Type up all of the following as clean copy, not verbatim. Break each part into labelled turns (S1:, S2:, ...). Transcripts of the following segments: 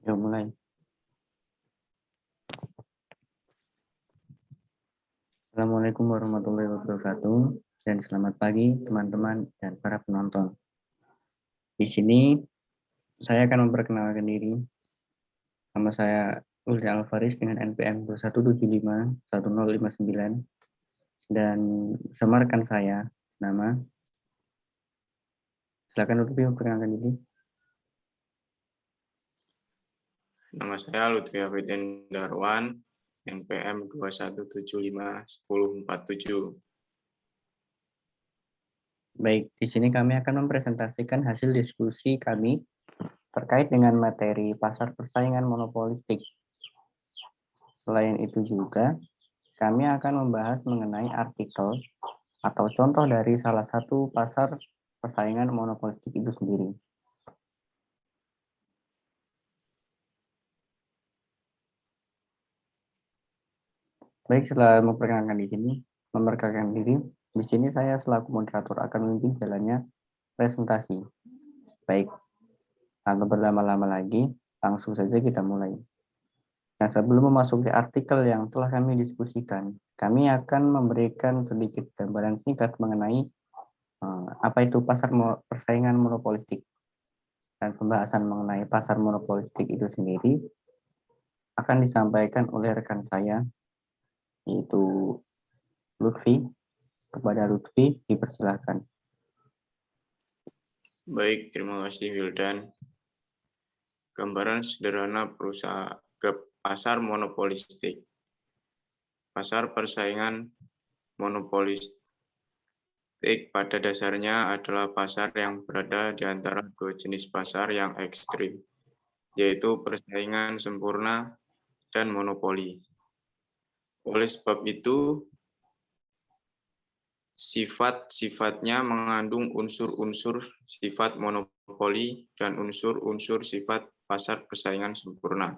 S1: Yuk mulai. Assalamualaikum warahmatullahi wabarakatuh dan selamat pagi teman-teman dan para penonton. Di sini saya akan memperkenalkan diri. Nama saya Ulri Alvaris dengan NPM 21751059 dan bersama rekan saya nama. Silakan Lutfi memperkenalkan diri.
S2: Nama saya Lutfi Hafidin Darwan, NPM 21751047.
S1: Baik, di sini kami akan mempresentasikan hasil diskusi kami terkait dengan materi pasar persaingan monopolistik. Selain itu juga, kami akan membahas mengenai artikel atau contoh dari salah satu pasar persaingan monopolistik itu sendiri. Baik, setelah memperkenalkan diri, di sini saya selaku moderator akan memimpin jalannya presentasi. Baik, tanpa berlama-lama lagi, langsung saja kita mulai. Nah, sebelum memasuki artikel yang telah kami diskusikan, kami akan memberikan sedikit gambaran singkat mengenai apa itu pasar persaingan monopolistik. Dan pembahasan mengenai pasar monopolistik itu sendiri akan disampaikan oleh rekan saya, yaitu Lutfi. Kepada Lutfi, dipersilakan.
S2: Baik, terima kasih Wildan. Gambaran sederhana perusahaan ke pasar monopolistik. Pasar persaingan monopolistik pada dasarnya adalah pasar yang berada di antara dua jenis pasar yang ekstrim, yaitu persaingan sempurna dan monopoli. Oleh sebab itu, sifat-sifatnya mengandung unsur-unsur sifat monopoli dan unsur-unsur sifat pasar persaingan sempurna.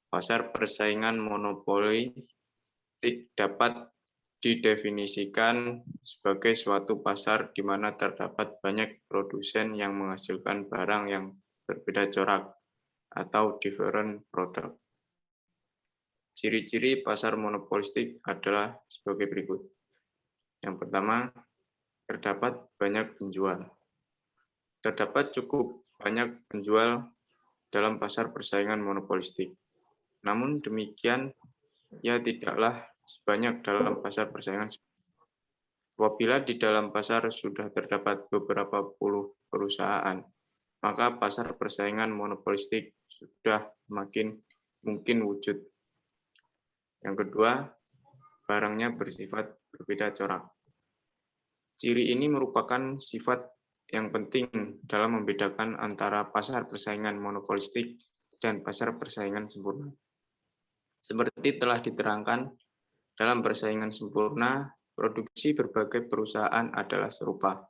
S2: Pasar persaingan monopolistik dapat didefinisikan sebagai suatu pasar di mana terdapat banyak produsen yang menghasilkan barang yang berbeda corak atau different product. Ciri-ciri pasar monopolistik adalah sebagai berikut. Yang pertama, terdapat banyak penjual. Terdapat cukup banyak penjual dalam pasar persaingan monopolistik. Namun demikian, ia tidaklah sebanyak dalam pasar persaingan. Apabila di dalam pasar sudah terdapat beberapa puluh perusahaan, maka pasar persaingan monopolistik sudah makin mungkin wujud. Yang kedua, barangnya bersifat berbeda corak. Ciri ini merupakan sifat yang penting dalam membedakan antara pasar persaingan monopolistik dan pasar persaingan sempurna. Seperti telah diterangkan, dalam persaingan sempurna, produksi berbagai perusahaan adalah serupa.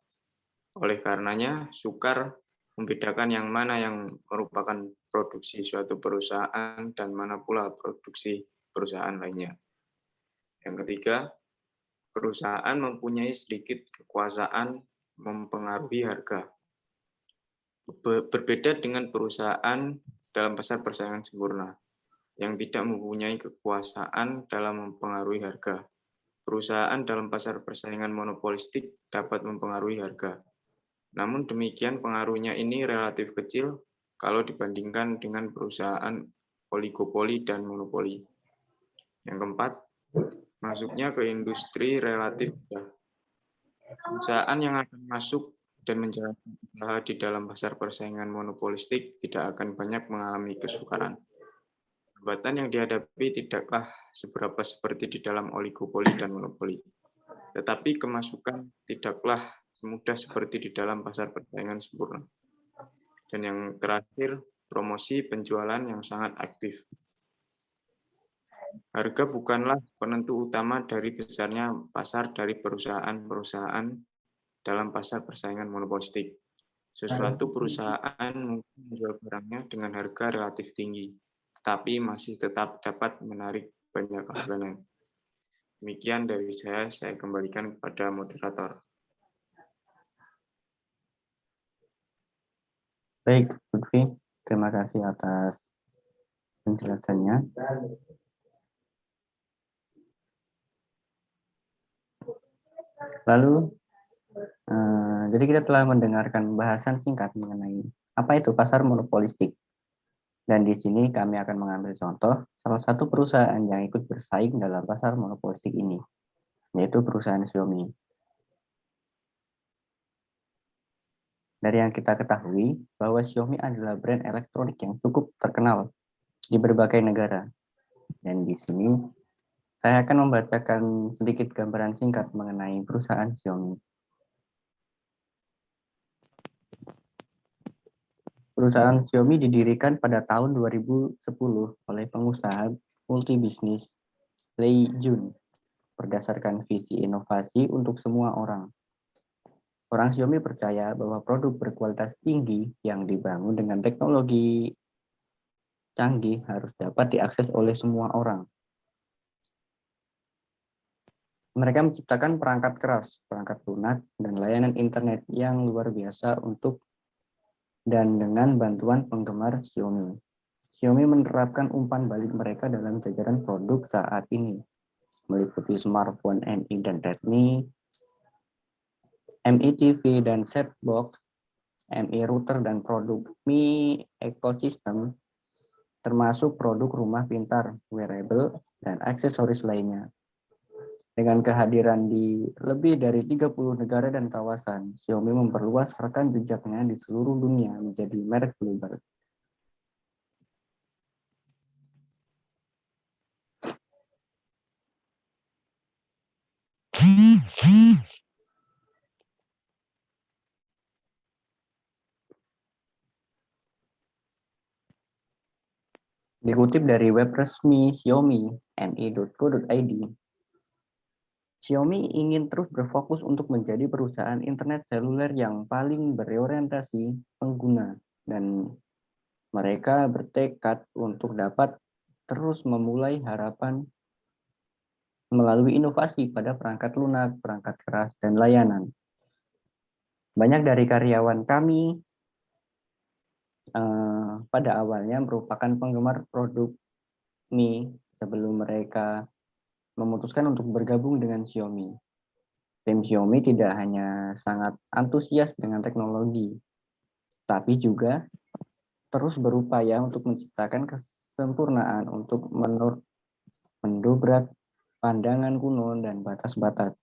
S2: Oleh karenanya, sukar membedakan yang mana yang merupakan produksi suatu perusahaan dan mana pula produksi perusahaan lainnya. Yang ketiga, perusahaan mempunyai sedikit kekuasaan mempengaruhi harga. Berbeda dengan perusahaan dalam pasar persaingan sempurna yang tidak mempunyai kekuasaan dalam mempengaruhi harga. Perusahaan dalam pasar persaingan monopolistik dapat mempengaruhi harga. Namun demikian pengaruhnya ini relatif kecil kalau dibandingkan dengan perusahaan oligopoli dan monopoli. Yang keempat, masuknya ke industri relatif mudah. Perusahaan yang akan masuk dan menjalankan usaha di dalam pasar persaingan monopolistik tidak akan banyak mengalami kesukaran. Hambatan yang dihadapi tidaklah seberapa seperti di dalam oligopoli dan monopoli, tetapi kemasukan tidaklah semudah seperti di dalam pasar persaingan sempurna. Dan yang terakhir, promosi penjualan yang sangat aktif. Harga bukanlah penentu utama dari besarnya pasar dari perusahaan-perusahaan dalam pasar persaingan monopolistik. Sesuatu perusahaan mungkin menjual barangnya dengan harga relatif tinggi, tapi masih tetap dapat menarik banyak langganan. Demikian dari saya kembalikan kepada moderator.
S1: Baik, Lutfi, terima kasih atas penjelasannya. Lalu, jadi kita telah mendengarkan bahasan singkat mengenai apa itu pasar monopolistik. Dan di sini kami akan mengambil contoh salah satu perusahaan yang ikut bersaing dalam pasar monopolistik ini, yaitu perusahaan Xiaomi. Dari yang kita ketahui, bahwa Xiaomi adalah brand elektronik yang cukup terkenal di berbagai negara. Dan di sini, saya akan membacakan sedikit gambaran singkat mengenai perusahaan Xiaomi. Perusahaan Xiaomi didirikan pada tahun 2010 oleh pengusaha multibisnis Lei Jun berdasarkan visi inovasi untuk semua orang. Orang Xiaomi percaya bahwa produk berkualitas tinggi yang dibangun dengan teknologi canggih harus dapat diakses oleh semua orang. Mereka menciptakan perangkat keras, perangkat lunak, dan layanan internet yang luar biasa untuk dan dengan bantuan penggemar Xiaomi. Xiaomi menerapkan umpan balik mereka dalam jajaran produk saat ini, meliputi smartphone Mi dan Redmi, Mi TV dan set box, Mi router dan produk Mi Ecosystem, termasuk produk rumah pintar, wearable, dan aksesoris lainnya. Dengan kehadiran di lebih dari 30 negara dan kawasan, Xiaomi memperluas rekam jejaknya di seluruh dunia menjadi merek global. Dikutip dari web resmi Xiaomi, mi.co.id, Xiaomi ingin terus berfokus untuk menjadi perusahaan internet seluler yang paling berorientasi pengguna, dan mereka bertekad untuk dapat terus memulai harapan melalui inovasi pada perangkat lunak, perangkat keras, dan layanan. Banyak dari karyawan kami pada awalnya merupakan penggemar produk Mi sebelum mereka memutuskan untuk bergabung dengan Xiaomi. Tim Xiaomi tidak hanya sangat antusias dengan teknologi, tapi juga terus berupaya untuk menciptakan kesempurnaan untuk mendobrak pandangan kuno dan batas-batas.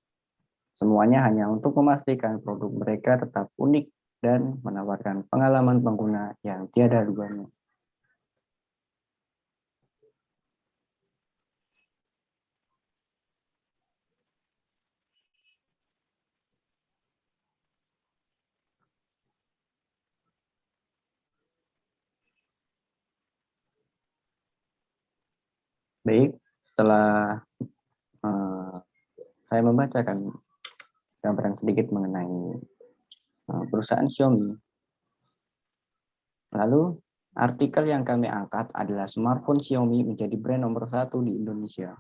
S1: Semuanya hanya untuk memastikan produk mereka tetap unik dan menawarkan pengalaman pengguna yang tiada duanya. Baik, setelah saya membacakan gambaran sedikit mengenai perusahaan Xiaomi, lalu artikel yang kami angkat adalah smartphone Xiaomi menjadi brand nomor 1 di Indonesia.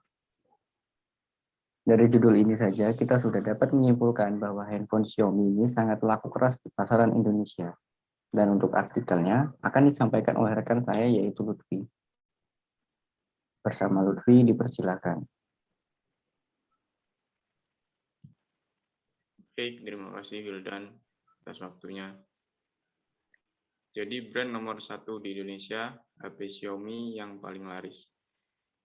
S1: Dari judul ini saja kita sudah dapat menyimpulkan bahwa handphone Xiaomi ini sangat laku keras di pasaran Indonesia. Dan untuk artikelnya akan disampaikan oleh rekan saya yaitu Lutfi. Bersama Lutfi dipersilakan.
S2: Baik, terima kasih Wildan atas waktunya. Jadi brand nomor 1 di Indonesia, HP Xiaomi yang paling laris.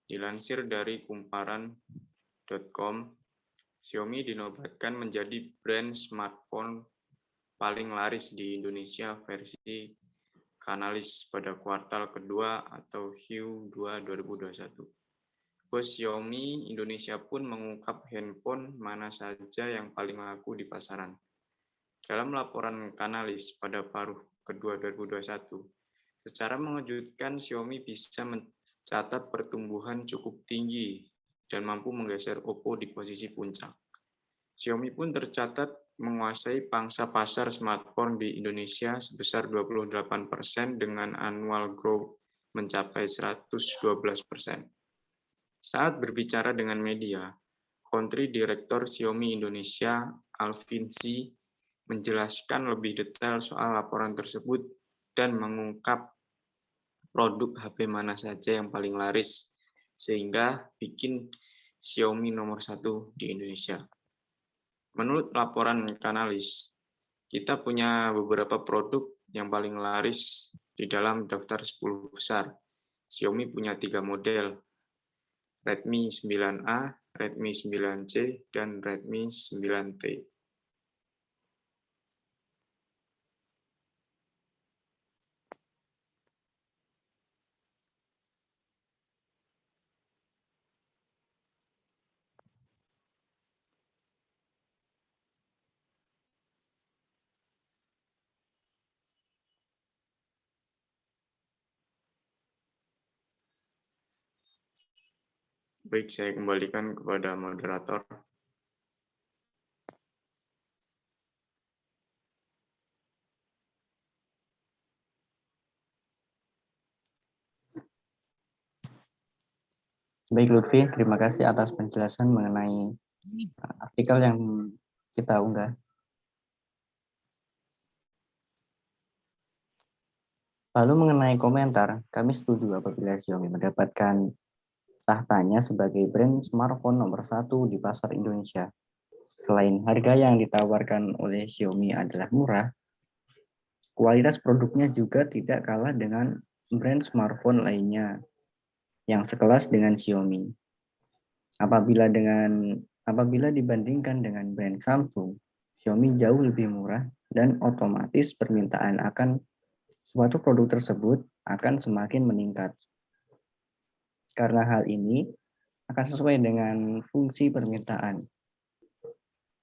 S2: Dilansir dari kumparan.com, Xiaomi dinobatkan menjadi brand smartphone paling laris di Indonesia versi Canalys pada kuartal kedua atau Q2 2021. Bos Xiaomi Indonesia pun mengungkap handphone mana saja yang paling laku di pasaran. Dalam laporan Canalys pada paruh kedua 2021, secara mengejutkan Xiaomi bisa mencatat pertumbuhan cukup tinggi dan mampu menggeser Oppo di posisi puncak. Xiaomi pun tercatat menguasai pangsa pasar smartphone di Indonesia sebesar 28% dengan annual growth mencapai 112%. Saat berbicara dengan media, Country Director Xiaomi Indonesia, Alvin Xi, menjelaskan lebih detail soal laporan tersebut dan mengungkap produk HP mana saja yang paling laris, sehingga bikin Xiaomi nomor 1 di Indonesia. Menurut laporan Canalys, kita punya beberapa produk yang paling laris di dalam daftar 10 besar. Xiaomi punya 3 model, Redmi 9A, Redmi 9C, dan Redmi 9T. Baik, saya kembalikan kepada moderator.
S1: Baik Lutfi, terima kasih atas penjelasan mengenai artikel yang kita unggah. Lalu mengenai komentar, kami setuju apabila Xiaomi mendapatkan tahtanya sebagai brand smartphone nomor 1 di pasar Indonesia. Selain harga yang ditawarkan oleh Xiaomi adalah murah, kualitas produknya juga tidak kalah dengan brand smartphone lainnya yang sekelas dengan Xiaomi. Apabila dibandingkan dengan brand Samsung, Xiaomi jauh lebih murah dan otomatis permintaan akan suatu produk tersebut akan semakin meningkat. Karena hal ini akan sesuai dengan fungsi permintaan.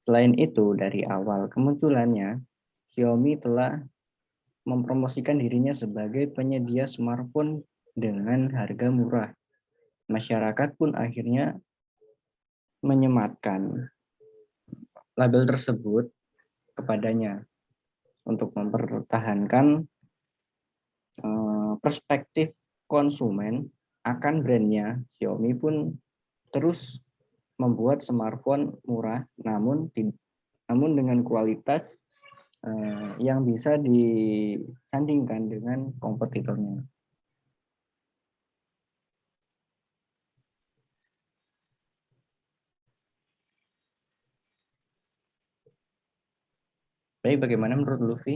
S1: Selain itu, dari awal kemunculannya, Xiaomi telah mempromosikan dirinya sebagai penyedia smartphone dengan harga murah. Masyarakat pun akhirnya menyematkan label tersebut kepadanya untuk mempertahankan perspektif konsumen akan brandnya. Xiaomi pun terus membuat smartphone murah namun dengan kualitas yang bisa disandingkan dengan kompetitornya. Baik, bagaimana menurut Lutfi?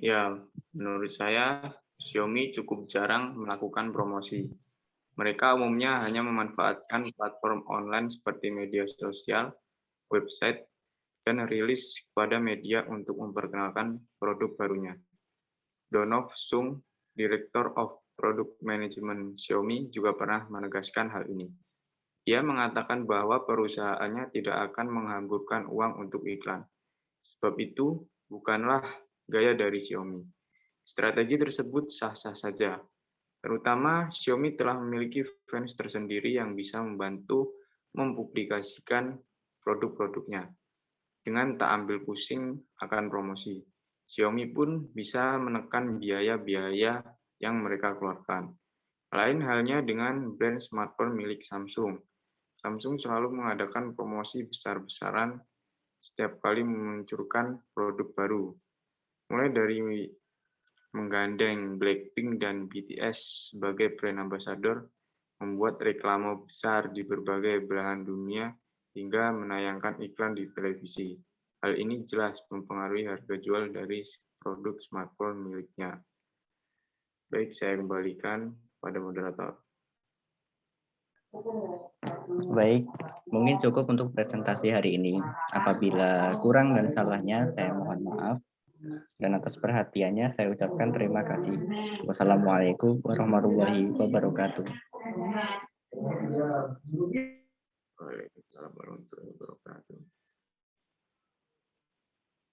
S2: Ya, menurut saya Xiaomi cukup jarang melakukan promosi. Mereka umumnya hanya memanfaatkan platform online seperti media sosial, website, dan rilis kepada media untuk memperkenalkan produk barunya. Donov Sung, Director of Product Management Xiaomi, juga pernah menegaskan hal ini. Ia mengatakan bahwa perusahaannya tidak akan menghamburkan uang untuk iklan. Sebab itu bukanlah gaya dari Xiaomi. Strategi tersebut sah-sah saja. Terutama Xiaomi telah memiliki fans tersendiri yang bisa membantu mempublikasikan produk-produknya dengan tak ambil pusing akan promosi. Xiaomi pun bisa menekan biaya-biaya yang mereka keluarkan. Lain halnya dengan brand smartphone milik Samsung. Samsung selalu mengadakan promosi besar-besaran setiap kali meluncurkan produk baru. Mulai dari menggandeng Blackpink dan BTS sebagai brand ambassador, membuat reklame besar di berbagai belahan dunia, hingga menayangkan iklan di televisi. Hal ini jelas mempengaruhi harga jual dari produk smartphone miliknya. Baik, saya kembalikan pada moderator.
S1: Baik, mungkin cukup untuk presentasi hari ini. Apabila kurang dan salahnya, saya mohon maaf. Dan atas perhatiannya, saya ucapkan terima kasih. Wassalamualaikum warahmatullahi wabarakatuh.